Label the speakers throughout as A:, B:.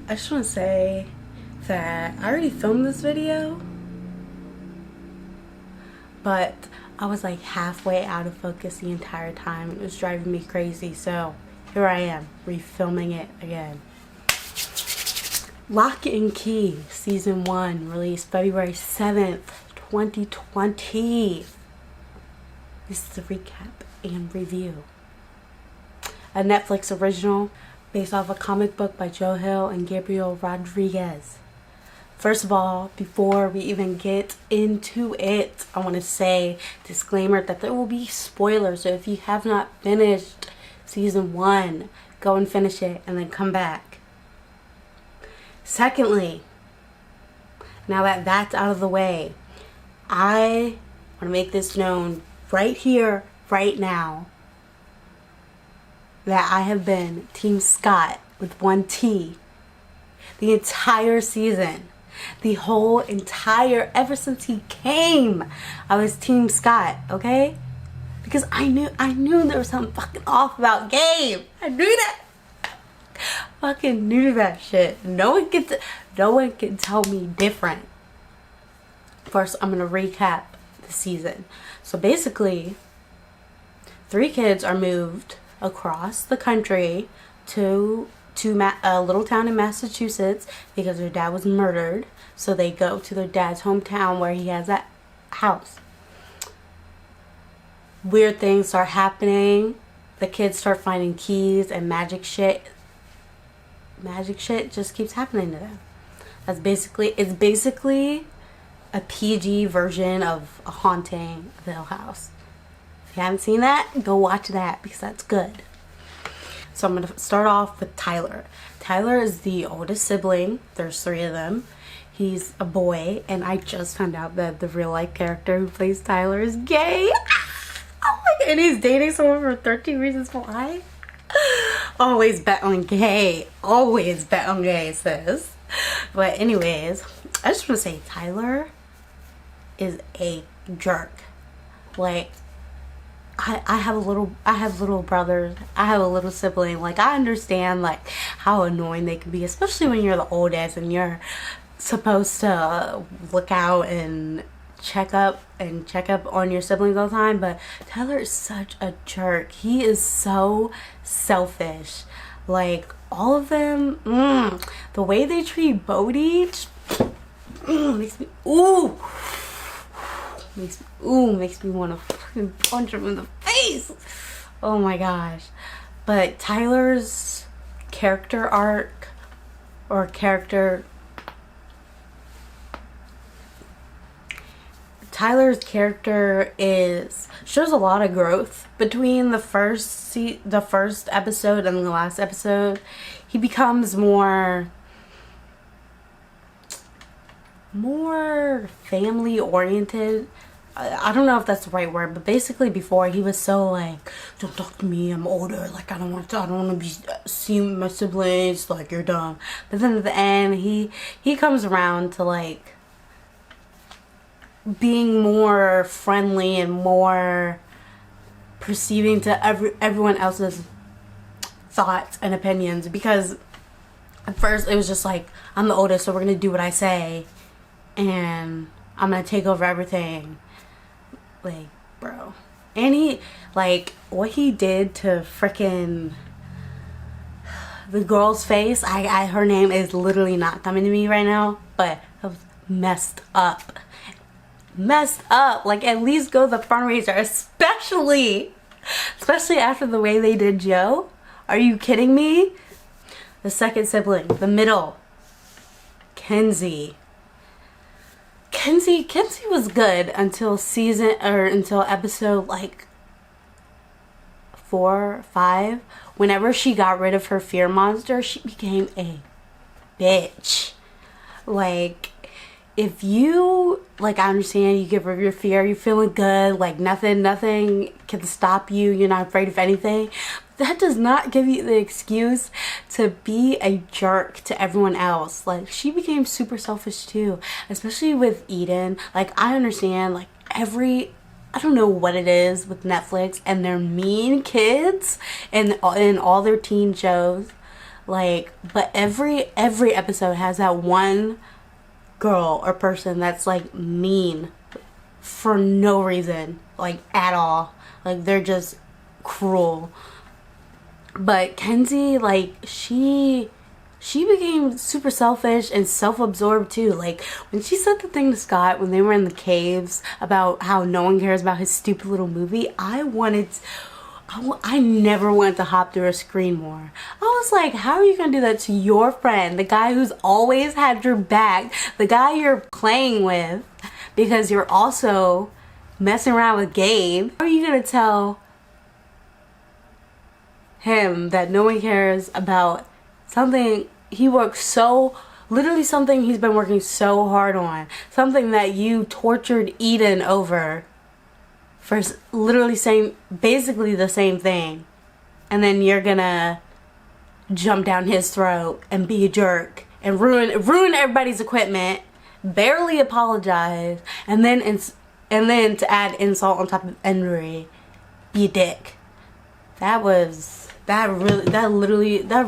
A: I just want to say that I already filmed this video, but I was like halfway out of focus the entire time. It was driving me crazy, so here I am, refilming it again. Locke and Key Season 1 released February 7th, 2020. This is a recap and review. A Netflix original based off a comic book by Joe Hill and Gabriel Rodriguez. First of all, before we even get into it, I want to say, disclaimer, that there will be spoilers. So if you have not finished Season 1, go and finish it and then come back. Secondly, now that that's out of the way, I want to make this known right here, right now, that I have been Team Scott with one T the entire season. The whole entire, ever since he came, I was Team Scott, okay? Because I knew there was something fucking off about Gabe. I knew that. Fucking knew that shit. No one can tell me different. First, I'm gonna recap the season. So basically, 3 kids are moved across the country to a little town in Massachusetts because their dad was murdered. So they go to their dad's hometown where he has that house. Weird things start happening. The kids start finding keys and magic shit. Magic shit just keeps happening to them. It's basically a PG version of A Haunting of the Hill House. If you haven't seen that, go watch that because that's good. So I'm going to start off with Tyler. Tyler is the oldest sibling. There's 3 of them. He's a boy, and I just found out that the real life character who plays Tyler is gay. Oh my God. And he's dating someone for 13 Reasons Why. Always bet on gay. Always bet on gay, sis. But anyways, I just want to say Tyler is a jerk. Like, I have little brothers. I have a little sibling. Like, I understand like how annoying they can be, especially when you're the oldest and you're supposed to look out and check up on your siblings all the time. But Tyler is such a jerk. He is so selfish. Like, all of them, the way they treat Bodhi makes me want to fucking punch him in the face. Oh my gosh. But Tyler's character arc, or Tyler's character shows a lot of growth between the first episode and the last episode. He becomes more family oriented. I don't know if that's the right word, but basically before he was so like, don't talk to me, I'm older, like I don't want to be seeing my siblings, like you're dumb. But then at the end he comes around to like being more friendly and more perceiving to everyone else's thoughts and opinions, because at first it was just like, I'm the oldest, so we're gonna do what I say and I'm gonna take over everything. Like, bro. And he, like, what he did to frickin' the girl's face, her name is literally not coming to me right now, but it was messed up. Like, at least go the fundraiser, especially after the way they did Joe. Are you kidding me? The second sibling, the middle, Kenzie was good until episode like 4 or 5. Whenever she got rid of her fear monster, she became a bitch. Like, if you, like, I understand you get rid of your fear, you're feeling good, like nothing can stop you, you're not afraid of anything. That does not give you the excuse to be a jerk to everyone else. Like, she became super selfish too, especially with Eden. Like, I understand, like, I don't know what it is with Netflix and their mean kids and in all their teen shows. Like, but every episode has that one girl or person that's like mean for no reason, like at all. Like they're just cruel. But Kenzie, like, she became super selfish and self-absorbed too. Like when she said the thing to Scott when they were in the caves about how no one cares about his stupid little movie, I never wanted to hop through a screen more. I was like, how are you gonna do that to your friend, the guy who's always had your back, the guy you're playing with, because you're also messing around with Gabe? How are you gonna tell him that no one cares about something he works so, literally something he's been working so hard on, something that you tortured Eden over, for literally saying basically the same thing, and then you're gonna jump down his throat and be a jerk and ruin everybody's equipment, barely apologize, and then to add insult on top of injury, be a dick. That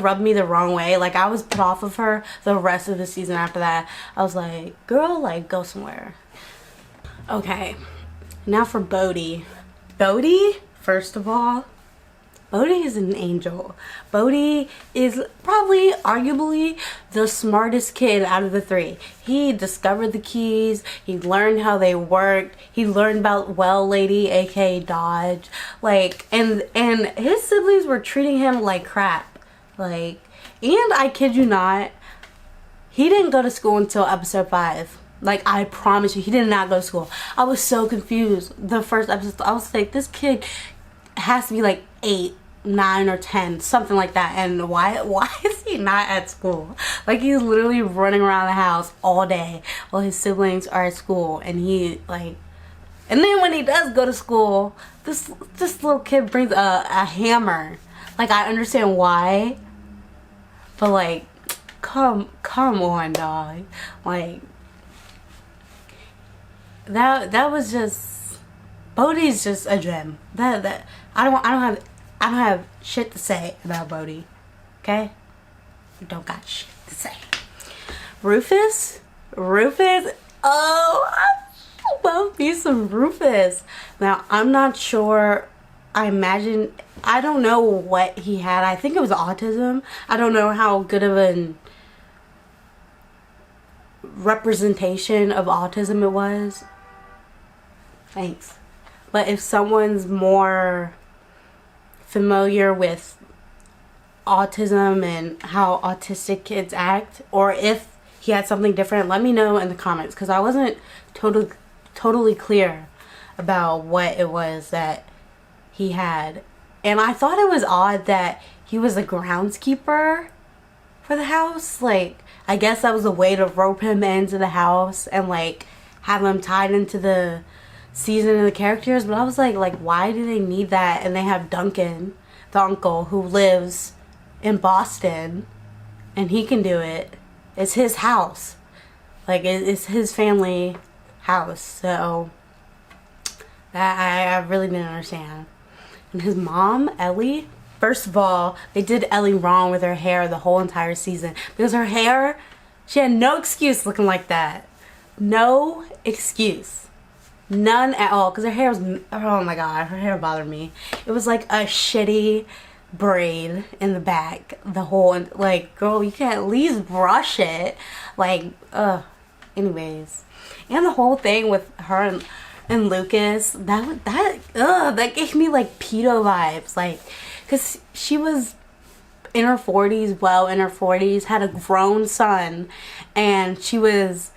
A: rubbed me the wrong way. Like, I was put off of her the rest of the season after that. I was like, girl, like, go somewhere. Okay, now for Bodhi. Bodhi, first of all, Bodhi is an angel. Bodhi is probably, arguably, the smartest kid out of the three. He discovered the keys. He learned how they worked. He learned about Well Lady, aka Dodge. Like, and his siblings were treating him like crap. Like, and I kid you not, he didn't go to school until episode 5. Like, I promise you, he did not go to school. I was so confused. The first episode, I was like, this kid has to be like 8, 9, or 10, something like that. And why is he not at school? Like, he's literally running around the house all day while his siblings are at school. And he, like, and then when he does go to school, this little kid brings a hammer. Like, I understand why, but like, come on, dog. Like, that was just, Bodhi's just a gem. That I don't have shit to say about Bodhi. Okay? I don't got shit to say. Rufus, oh, I love me some Rufus. Now, I'm not sure, I don't know what he had. I think it was autism. I don't know how good of a representation of autism it was. Thanks. But if someone's more familiar with autism and how autistic kids act, or if he had something different, let me know in the comments, because I wasn't totally clear about what it was that he had. And I thought it was odd that he was a groundskeeper for the house. Like, I guess that was a way to rope him into the house and like have him tied into the season of the characters. But I was like why do they need that? And they have Duncan, the uncle, who lives in Boston, and he can do it. It's his house. Like, it's his family house. So that I really didn't understand. And his mom, Ellie, first of all, they did Ellie wrong with her hair the whole entire season, because her hair, she had no excuse looking like that. No excuse. None at all. Because her hair was, oh my god, her hair bothered me. It was like a shitty braid in the back. The whole, like, girl, you can at least brush it. Like, anyways. And the whole thing with her and Lucas, that gave me like pedo vibes. Like, because she was in her 40s, well in her 40s, had a grown son, and she was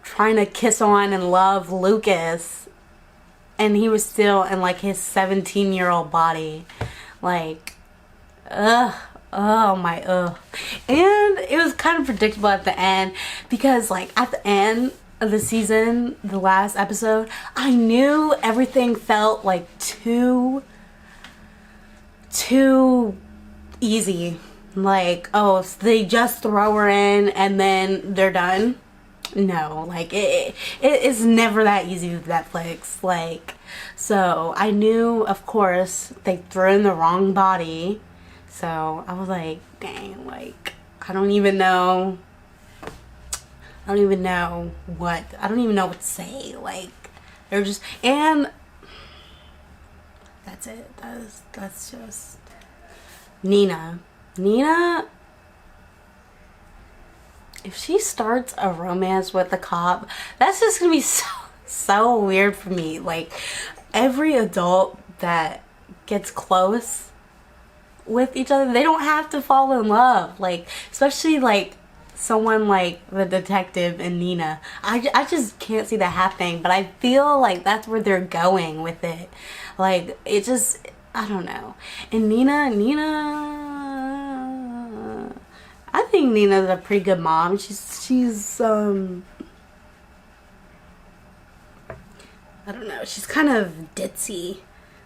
A: trying to kiss on and love Lucas, and he was still in like his 17-year-old body. Like, and it was kind of predictable at the end, because like at the end of the season, the last episode, I knew everything felt like too easy. Like, oh, so they just throw her in and then they're done. No, like, it is never that easy with Netflix. Like, so I knew, of course, they threw in the wrong body, So I was like, dang, like, I don't even know what to say. Like, they're just, and that's it. That's just Nina. If she starts a romance with the cop, that's just gonna be so weird for me. Like, every adult that gets close with each other, they don't have to fall in love. Like, especially like someone like the detective and Nina. I just can't see that happening, but I feel like that's where they're going with it. Like, it just, I don't know. And Nina, I think Nina's a pretty good mom. She's I don't know, she's kind of ditzy.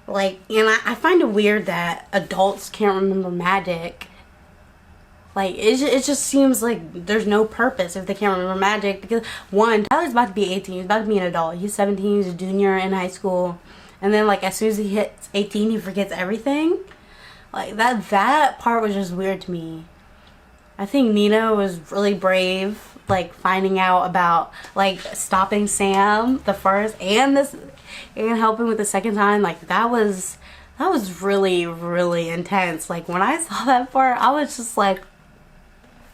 A: Like, and I find it weird that adults can't remember magic. Like, it just seems like there's no purpose if they can't remember magic. Because, one, Tyler's about to be 18. He's about to be an adult. He's 17. He's a junior in high school. And then, like, as soon as he hits 18, he forgets everything. Like, that part was just weird to me. I think Nina was really brave, like, finding out about, like, stopping Sam the first and helping with the second time. Like, that was really, really intense. Like, when I saw that part, I was just like,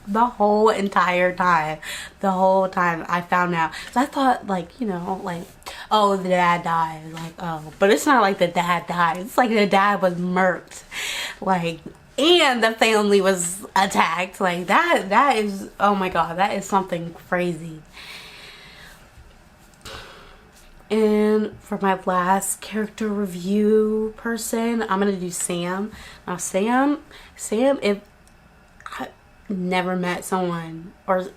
A: the whole time I found out. So I thought, like, you know, like, oh, the dad died. Like, oh, but it's not like the dad died. It's like the dad was murked. Like, and the family was attacked. Like, that is, oh my god, that is something crazy. And for my last character review person, I'm gonna do Sam. Now, Sam, if I never met someone or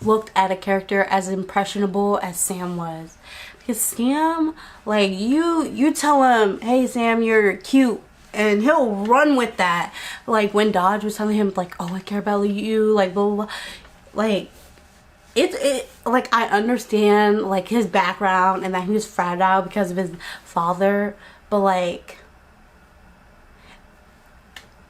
A: looked at a character as impressionable as Sam was. Because Sam, like, you tell him, hey Sam, you're cute, and he'll run with that. Like, when Dodge was telling him, like, oh, I care about you, like, blah, blah, blah. Like, it like, I understand, like, his background and that he was fragile because of his father, but like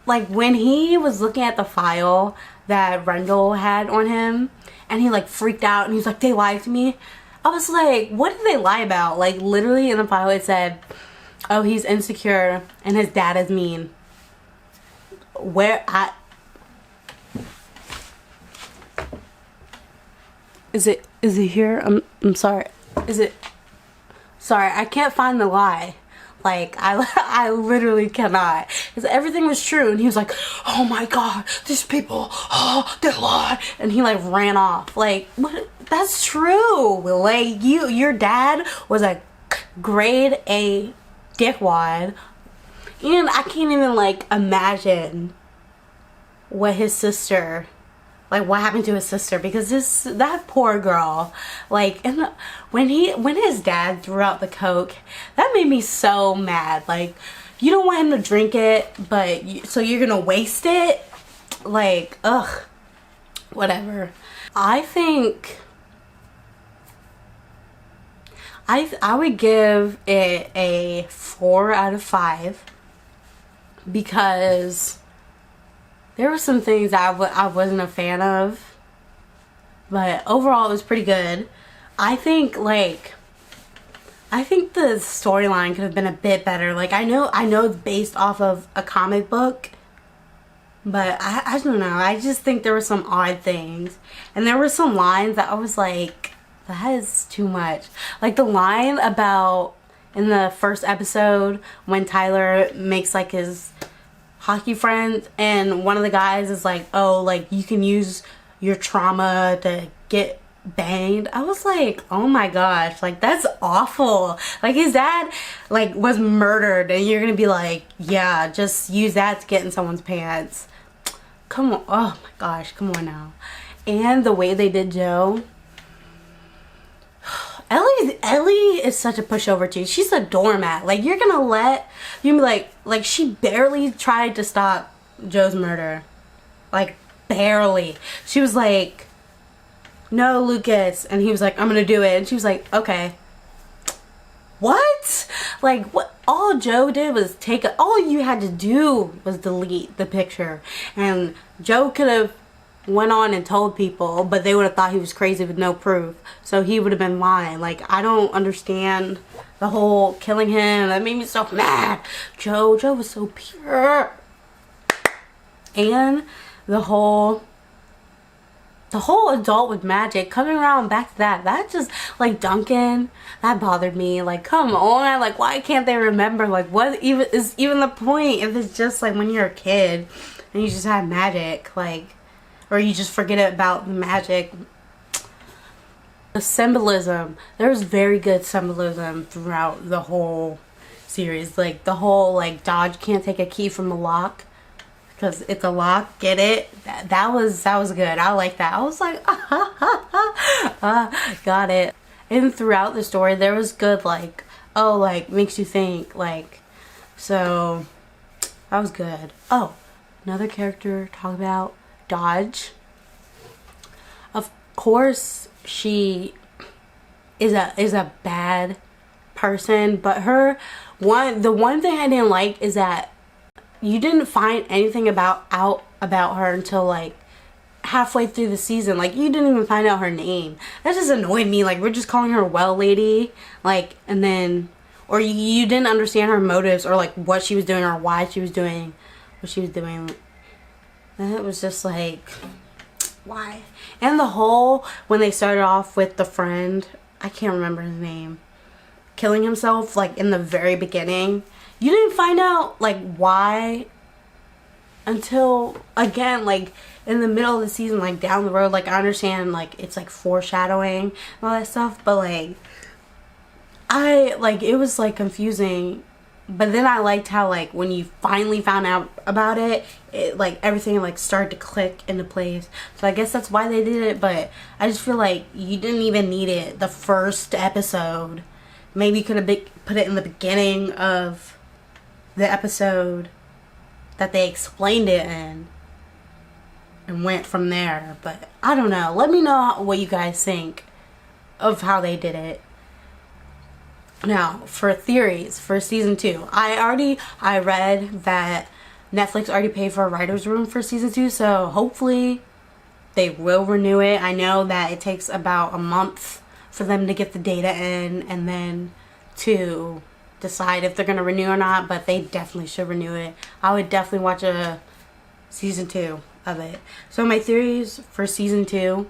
A: when he was looking at the file that Rendell had on him and he, like, freaked out and he's like, they lied to me. I was like, what did they lie about? Like, literally in the file it said, oh, he's insecure and his dad is mean. Is it here? I'm sorry. Sorry, I can't find the lie. Like, I literally cannot. Because everything was true. And he was like, oh my god, these people, oh, they lied. And he, like, ran off. Like, what? That's true. Like, your dad was a grade A dickwad. And I can't even, like, imagine what his sister, like, what happened to his sister, because that poor girl, like, and when his dad threw out the Coke, that made me so mad. Like, you don't want him to drink it, but so you're gonna waste it. Like, ugh, whatever. I think I would give it a 4 out of 5 because there were some things I wasn't a fan of, but overall it was pretty good. I think the storyline could have been a bit better. Like, I know it's based off of a comic book, but I don't know. I just think there were some odd things. And there were some lines that I was like, that is too much. Like, the line about, in the first episode, when Tyler makes, like, his hockey friends, and one of the guys is like, oh, like, you can use your trauma to get banged. I was like, oh my gosh, like, that's awful. Like, his dad, like, was murdered, and you're gonna be like, yeah, just use that to get in someone's pants. Come on. Oh my gosh, come on now. And the way they did Joe, Ellie is such a pushover too. She's a doormat. Like, you're gonna be like, she barely tried to stop Joe's murder. Like, barely. She was like, no, Lucas. And he was like, I'm gonna do it. And she was like, okay. What? Like, what all Joe did was all you had to do was delete the picture, and Joe could have went on and told people, but they would have thought he was crazy with no proof, so he would have been lying. Like, I don't understand the whole killing him. That made me so mad. Joe was so pure. And the whole adult with magic coming around back to that just, like, Duncan, that bothered me. Like, come on, like, why can't they remember? Like, what even is even the point if it's just like when you're a kid and you just have magic, like, or you just forget about the magic. The symbolism, there's very good symbolism throughout the whole series. Like, the whole, like, Dodge can't take a key from a lock because it's a lock. Get it? That was good. I like that. I was like, got it. And throughout the story, there was good, like, oh, like, makes you think, like, so that was good. Oh, another character talk about, Dodge. Of course, she is a bad person, but the one thing I didn't like is that you didn't find anything about her until, like, halfway through the season. Like, you didn't even find out her name. That just annoyed me. Like, we're just calling her Well Lady, like, and then, or you didn't understand her motives, or, like, what she was doing, or why she was doing what she was doing. And it was just like, why? And the whole, when they started off with the friend, I can't remember his name, killing himself, like, in the very beginning, you didn't find out, like, why until, again, like, in the middle of the season, like, down the road. Like, I understand, like, it's, like, foreshadowing and all that stuff, but, like, it was, like, confusing. But then I liked how, like, when you finally found out about it, like, everything, like, started to click into place. So I guess that's why they did it, but I just feel like you didn't even need it the first episode. Maybe you could have put it in the beginning of the episode that they explained it in and went from there. But I don't know. Let me know what you guys think of how they did it. Now, for theories for season 2, I read that Netflix already paid for a writer's room for season 2, so hopefully they will renew it. I know that it takes about a month for them to get the data in and then to decide if they're going to renew or not, but they definitely should renew it. I would definitely watch a season 2 of it. So my theories for season 2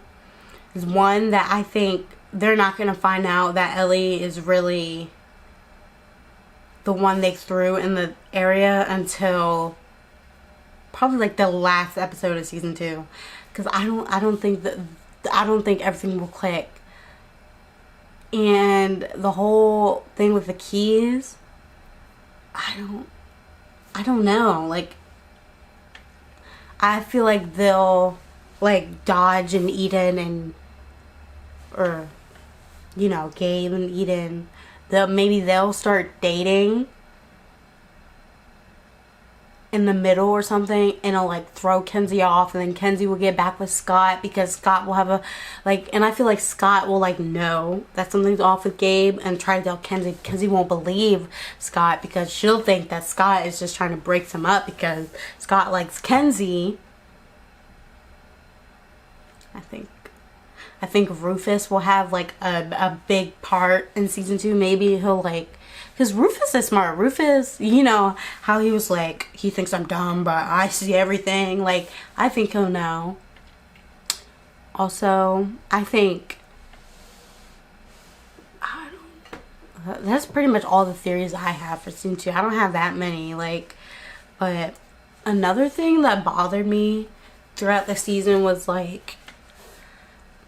A: is, one, that I think they're not going to find out that Ellie is really the one they threw in the area until probably, like, the last episode of season 2, because I don't think everything will click. And the whole thing with the keys, I don't know. Like, I feel like they'll, like, Dodge and Eden or, you know, Gabe and Eden, maybe they'll start dating in the middle or something, and it'll, like, throw Kenzie off, and then Kenzie will get back with Scott because Scott will have and I feel like Scott will, like, know that something's off with Gabe and try to tell Kenzie. Kenzie won't believe Scott because she'll think that Scott is just trying to break them up because Scott likes Kenzie. I think Rufus will have, like, a big part in season 2. Maybe he'll, like, because Rufus is smart. Rufus, you know, how he was like, he thinks I'm dumb, but I see everything. Like, I think he'll know. Also, I think, that's pretty much all the theories I have for season 2. I don't have that many, like, but another thing that bothered me throughout the season was, like,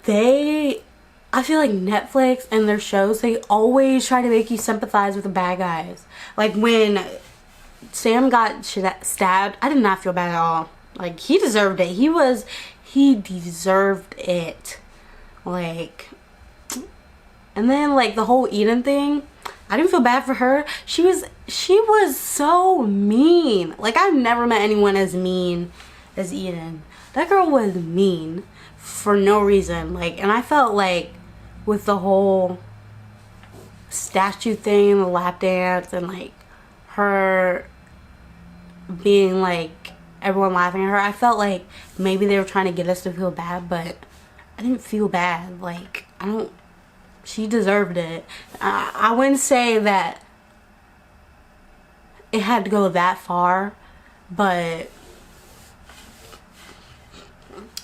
A: I feel like Netflix and their shows, they always try to make you sympathize with the bad guys. Like, when Sam got stabbed, I did not feel bad at all. Like, he deserved it. He deserved it. Like, and then, like, the whole Eden thing, I didn't feel bad for her. She was so mean. Like, I've never met anyone as mean as Eden. That girl was mean for no reason. Like, and I felt like with the whole statue thing, the lap dance, and like her being like everyone laughing at her, I felt like maybe they were trying to get us to feel bad, but I didn't feel bad. Like, she deserved it. I wouldn't say that it had to go that far, but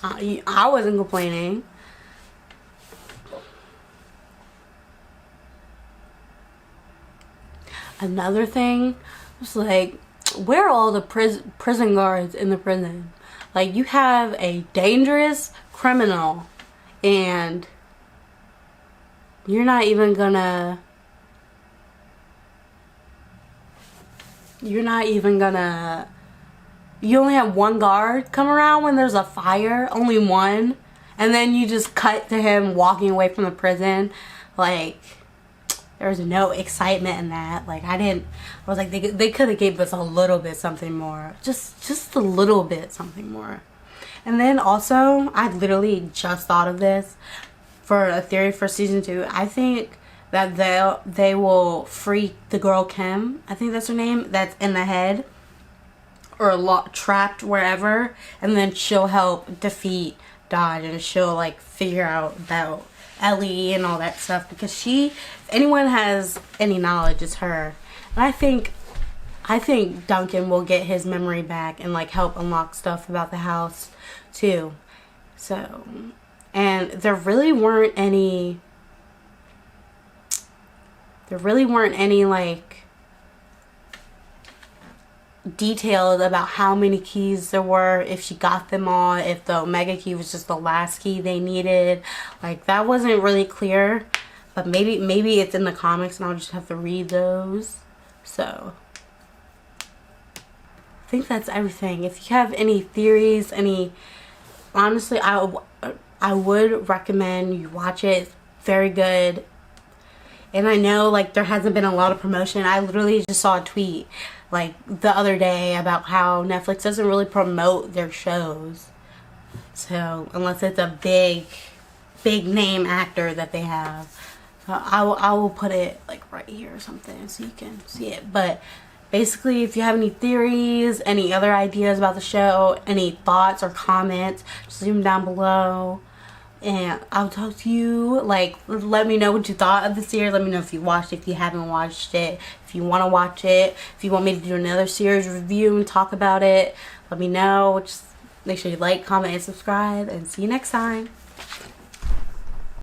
A: I wasn't complaining. Another thing was like, where are all the prison guards in the prison? Like, you have a dangerous criminal and you're not even gonna you only have one guard come around when there's a fire, only one, and then you just cut to him walking away from the prison. Like, there's no excitement in that. Like, I was like, they could have gave us a little bit something more. Just a little bit something more. And then also, I literally just thought of this for a theory for season 2. I think that they will free the girl Kim, I think that's her name, that's in the head or trapped wherever, and then she'll help defeat Dodge, and she'll like figure out about Ellie and all that stuff, because if anyone has any knowledge, it's her. And I think Duncan will get his memory back and like help unlock stuff about the house too. So, and there really weren't any like details about how many keys there were, if she got them all, if the Omega key was just the last key they needed. Like, that wasn't really clear, but maybe it's in the comics and I'll just have to read those. So I think that's everything. If you have any theories, honestly, I would recommend you watch it. It's very good. And I know, like, there hasn't been a lot of promotion. I literally just saw a tweet like the other day about how Netflix doesn't really promote their shows. So unless it's a big name actor that they have. I will put it like right here or something so you can see it. But basically, if you have any theories, any other ideas about the show, any thoughts or comments, just leave them down below. And I'll talk to you. Like, let me know what you thought of the series. Let me know if you watched it, if you haven't watched it, if you want to watch it, if you want me to do another series review and talk about it. Let me know. Just make sure you like, comment, and subscribe. And see you next time.